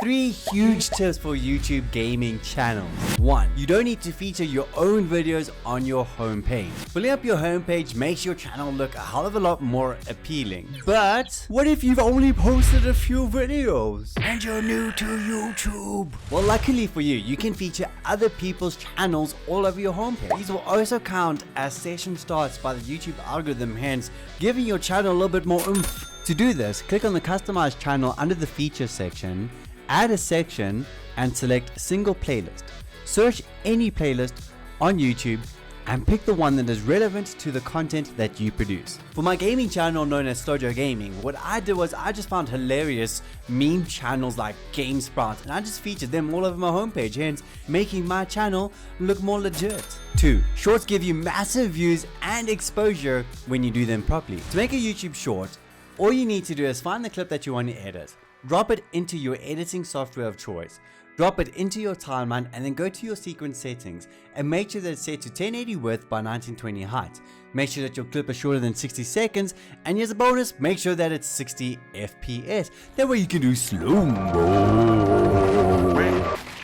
3 huge tips for YouTube gaming channels. 1. You don't need to feature your own videos on your homepage. Filling up your homepage makes your channel look a hell of a lot more appealing. But what if you've only posted a few videos and you're new to YouTube? Well, luckily for you, you can feature other people's channels all over your homepage. These will also count as session starts by the YouTube algorithm, hence giving your channel a little bit more oomph. To do this, click on the Customize channel under the Features section, add a section, and select Single Playlist. Search any playlist on YouTube and pick the one that is relevant to the content that you produce. For my gaming channel known as Stojo Gaming, what I did was I just found hilarious meme channels like GameSprout and I just featured them all over my homepage, hence making my channel look more legit. 2. Shorts give you massive views and exposure when you do them properly. To make a YouTube short, all you need to do is find the clip that you want to edit, drop it into your editing software of choice, drop it into your timeline, and then go to your sequence settings and make sure that it's set to 1080 width by 1920 height. Make sure that your clip is shorter than 60 seconds, and as a bonus, make sure that it's 60 FPS. That way you can do slow-mo.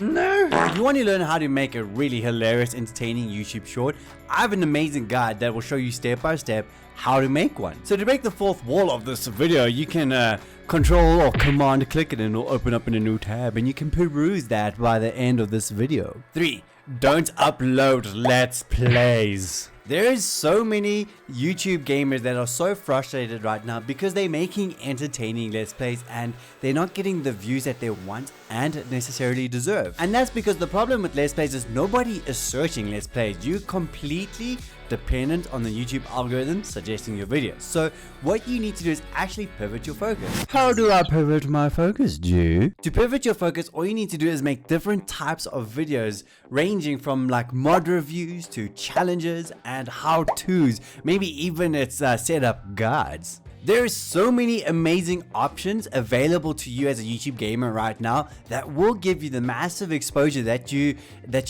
No. If you want to learn how to make a really hilarious, entertaining YouTube short, I have an amazing guide that will show you step by step how to make one. So to break the fourth wall of this video, you can control or command click it and it'll open up in a new tab and you can peruse that by the end of this video. 3. Don't upload Let's Plays. There is so many YouTube gamers that are so frustrated right now because they're making entertaining Let's Plays and they're not getting the views that they want and necessarily deserve. And that's because the problem with Let's Plays is nobody is searching Let's Plays. You're completely dependent on the YouTube algorithm suggesting your videos. So what you need to do is actually pivot your focus. How do I pivot my focus, Jew? To pivot your focus, all you need to do is make different types of videos ranging from like mod reviews to challenges and how-tos, maybe even its setup guides. There are so many amazing options available to you as a YouTube gamer right now that will give you the massive exposure that you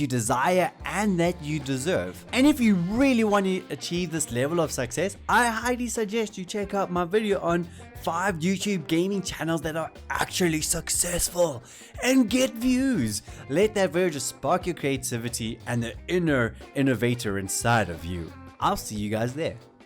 desire and that you deserve. And if you really want to achieve this level of success, I highly suggest you check out my video on 5 YouTube gaming channels that are actually successful and get views. Let that video just spark your creativity and the inner innovator inside of you. I'll see you guys there.